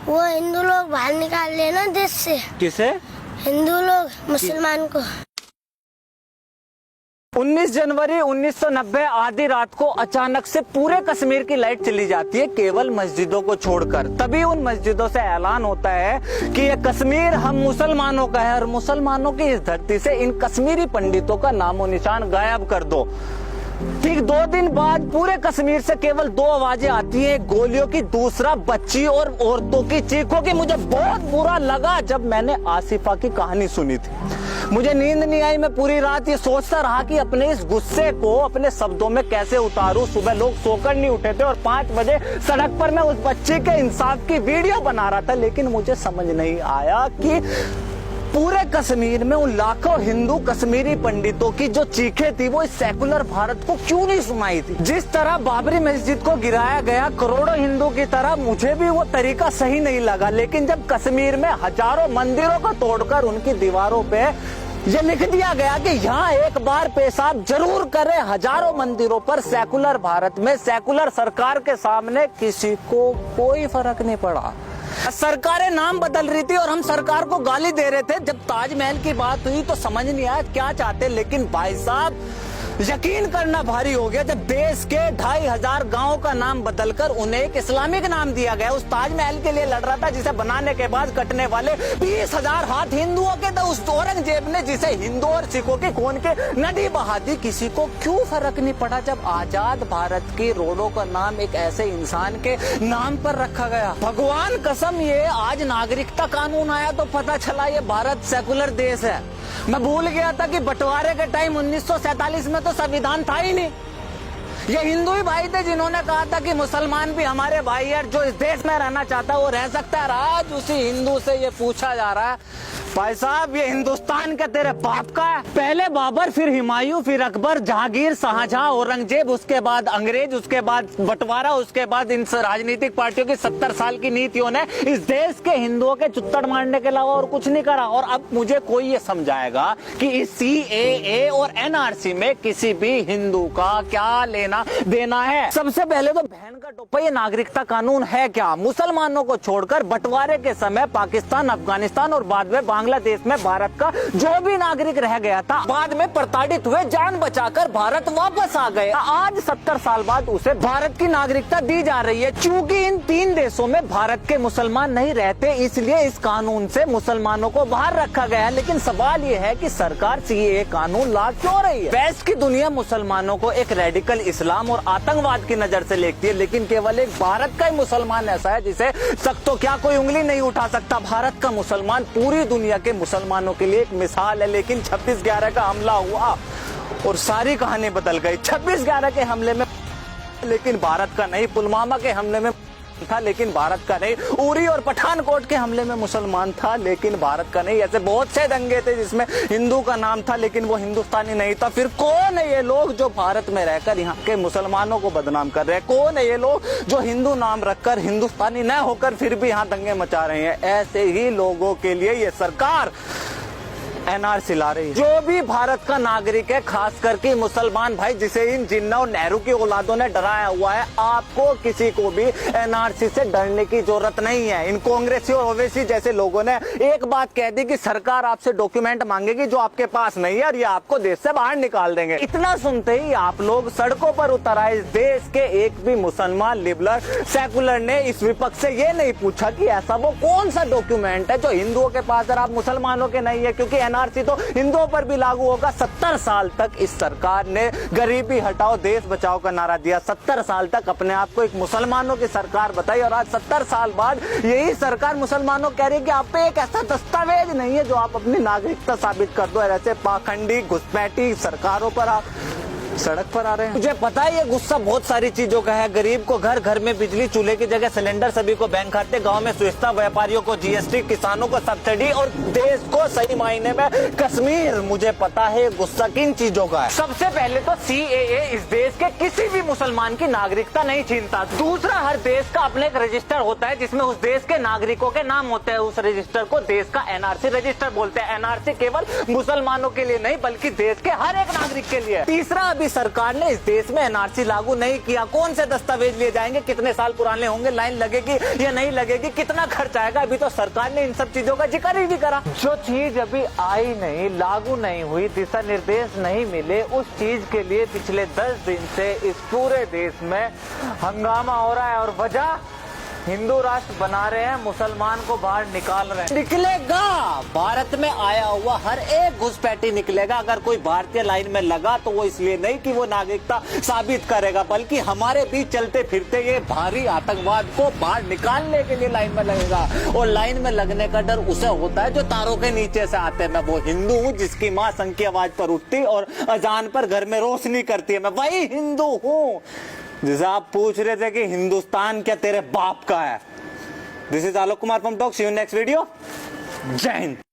वो हिंदू लोग बाहर निकाल लेना देश से। किसे? हिंदू लोग मुसलमान को। 19 जनवरी 1990 आधी रात को अचानक से पूरे कश्मीर की लाइट चली जाती है, केवल मस्जिदों को छोड़कर। तभी उन मस्जिदों से ऐलान होता है कि ये कश्मीर हम मुसलमानों का है और मुसलमानों की इस धरती से इन कश्मीरी पंडितों का नामो निशान गायब कर दो। ठीक 2 दिन बाद पूरे कश्मीर से केवल 2 आवाजें आती हैं, गोलियों की, दूसरा बच्ची और औरतों की चीखों की। मुझे बहुत बुरा लगा जब मैंने आसिफा की कहानी सुनी थी। मुझे नींद नहीं आई। मैं पूरी रात ये सोचता रहा कि अपने इस गुस्से को अपने शब्दों में कैसे उतारूं। सुबह लोग सोकर नहीं उठे थे और 5 बजे सड़क पर मैं उस बच्चे के इंसाफ की वीडियो बना रहा था, लेकिन मुझे समझ नहीं आया कि पूरे कश्मीर में उन लाखों हिंदू कश्मीरी पंडितों की जो चीखें थी वो इस सेकुलर भारत को क्यों नहीं सुनाई थी। जिस तरह बाबरी मस्जिद को गिराया गया करोड़ों हिंदू की तरह, मुझे भी वो तरीका सही नहीं लगा। लेकिन जब कश्मीर में हजारों मंदिरों को तोड़कर उनकी दीवारों पे ये लिख दिया गया कि यहाँ एक बार पेशाब जरूर करें, हजारों मंदिरों पर सेकुलर भारत में सेकुलर सरकार के सामने किसी को कोई फर्क नहीं पड़ा। सरकारें नाम बदल रही थी और हम सरकार को गाली दे रहे थे। जब ताजमहल की बात हुई तो समझ नहीं आया क्या चाहते, लेकिन भाई साहब यकीन करना भारी हो गया जब देश के 2500 गांवों का नाम बदलकर उन्हें एक इस्लामिक नाम दिया गया। उस ताजमहल के लिए लड़ रहा था जिसे बनाने के बाद कटने वाले 20,000 हाथ हिंदुओं के, तो उस औरंगजेब ने जिसे हिंदू और सिखों की खून के नदी बहा दी। किसी को क्यों फर्क नहीं पड़ा जब आजाद भारत की रोडों का नाम एक ऐसे इंसान के नाम पर रखा गया। भगवान कसम, ये आज नागरिकता कानून आया तो पता चला ये भारत सेकुलर देश है। मैं भूल गया था कि बंटवारे के टाइम 1947 में तो संविधान था ही नहीं। ये हिंदू ही भाई थे जिन्होंने कहा था कि मुसलमान भी हमारे भाई है, जो इस देश में रहना चाहता है वो रह सकता है। आज उसी हिंदू से ये पूछा जा रहा है, भाई साहब ये हिंदुस्तान का तेरे बाप का है? पहले बाबर, फिर हुमायूं, फिर अकबर, जहांगीर, शाहजहां, औरंगजेब, उसके बाद अंग्रेज, उसके बाद बंटवारा, उसके बाद इन राजनीतिक पार्टियों की 70 साल की नीतियों ने इस देश के हिंदुओं के चुत्तड़ मारने के अलावा और कुछ नहीं करा। और अब मुझे कोई ये समझाएगा कि इस CAA और NRC में किसी भी हिंदू का क्या लेना देना है? सबसे पहले तो बहन का टोपा, ये नागरिकता कानून है क्या? मुसलमानों को छोड़कर बंटवारे के समय पाकिस्तान, अफगानिस्तान और बाद में बांग्लादेश में भारत का जो भी नागरिक रह गया था, बाद में प्रताड़ित हुए, जान बचाकर भारत वापस आ गए। आज 70 साल बाद उसे भारत की नागरिकता दी जा रही है। चूंकि इन 3 देशों में भारत के मुसलमान नहीं रहते, इसलिए इस कानून से मुसलमानों को बाहर रखा गया है। लेकिन सवाल ये है कि सरकार CAA कानून ला क्यों रही है? वेस्ट की दुनिया मुसलमानों को एक रेडिकल इस्लाम और आतंकवाद की नजर से देखती है, लेकिन केवल एक भारत का ही मुसलमान ऐसा है जिसे सख्त तो क्या कोई उंगली नहीं उठा सकता। भारत का मुसलमान पूरी दुनिया के मुसलमानों के लिए एक मिसाल है। लेकिन 26/11 का हमला हुआ और सारी कहानी बदल गई। 26/11 के हमले में लेकिन भारत का नहीं, पुलवामा के हमले में था लेकिन भारत का नहीं, उरी और पठानकोट के हमले में मुसलमान था लेकिन भारत का नहीं। ऐसे बहुत से दंगे थे जिसमें हिंदू का नाम था लेकिन वो हिंदुस्तानी नहीं था। फिर कौन है ये लोग जो भारत में रहकर यहाँ के मुसलमानों को बदनाम कर रहे हैं? कौन है ये लोग जो हिंदू नाम रखकर हिंदुस्तानी न होकर फिर भी यहाँ दंगे मचा रहे हैं? ऐसे ही लोगों के लिए ये सरकार NRC ला रही है। जो भी भारत का नागरिक है, खास करके मुसलमान भाई, जिसे इन जिन्ना और नेहरू की औलादों ने डराया हुआ है, आपको किसी को भी NRC से डरने की जरूरत नहीं है। इन कांग्रेसी और ओवैसी जैसे लोगों ने एक बात कह दी कि सरकार आपसे डॉक्यूमेंट मांगेगी जो आपके पास नहीं है और ये आपको देश से बाहर निकाल देंगे। इतना सुनते ही आप लोग सड़कों पर उतर आए। इस देश के एक भी मुसलमान, लिबरल, सेकुलर ने इस विपक्ष से ये नहीं पूछा कि ऐसा वो कौन सा डॉक्यूमेंट है जो हिंदुओं के पास है, आप मुसलमानों के नहीं है, क्योंकि NRC तो हिंदुओं पर भी लागू होगा। 70 साल तक इस सरकार ने गरीबी हटाओ, देश बचाओ का नारा दिया। 70 साल तक अपने आप को एक मुसलमानों की सरकार बताई और आज 70 साल बाद यही सरकार मुसलमानों कह रही है कि आप पे एक ऐसा दस्तावेज नहीं है जो आप अपनी नागरिकता साबित कर दो। ऐसे पाखंडी घुसपैठी सरकारों पर आप सड़क पर आ रहे हैं। मुझे पता है ये गुस्सा बहुत सारी चीजों का है। गरीब को घर घर में बिजली, चूल्हे की जगह सिलेंडर, सभी को बैंक खाते, गांव में सुविधा, व्यापारियों को GST, किसानों को सब्सिडी और देश को सही मायने में कश्मीर। मुझे पता है गुस्सा किन चीजों का है। सबसे पहले तो CAA इस देश के किसी भी मुसलमान की नागरिकता नहीं छीनता। दूसरा, हर देश का अपने एक रजिस्टर होता है जिसमें उस देश के नागरिकों के नाम होते हैं। उस रजिस्टर को देश का NRC रजिस्टर बोलते हैं। NRC केवल मुसलमानों के लिए नहीं बल्कि देश के हर एक नागरिक के लिए। तीसरा, अभी सरकार ने इस देश में एनआरसी लागू नहीं किया, कौन से दस्तावेज लिए जाएंगे, कितने साल पुराने होंगे, लाइन लगेगी या नहीं लगेगी, कितना खर्च आएगा, अभी तो सरकार ने इन सब चीजों का जिक्र ही नहीं करा। जो चीज अभी आई नहीं, लागू नहीं हुई, दिशा निर्देश नहीं मिले, उस चीज के लिए पिछले 10 दिन से इस पूरे देश में हंगामा हो रहा है। और वजह, हिंदू राष्ट्र बना रहे हैं, मुसलमान को बाहर निकाल रहे हैं। निकलेगा, भारत में आया हुआ हर एक घुसपैठी निकलेगा। अगर कोई भारतीय लाइन में लगा तो वो इसलिए नहीं कि वो नागरिकता साबित करेगा, बल्कि हमारे बीच चलते फिरते ये भारी आतंकवाद को बाहर निकालने के लिए लाइन में लगेगा। और लाइन में लगने का डर उसे होता है जो तारों के नीचे से आते हैं। मैं वो हिंदू हूँ जिसकी माँ संघ की आवाज पर उठती और अजान पर घर में रोशनी करती है, मैं वही हिंदू हूँ जिसे आप पूछ रहे थे कि हिंदुस्तान क्या तेरे बाप का है। This is Alok Kumar from talk, see you next video. जय हिंद।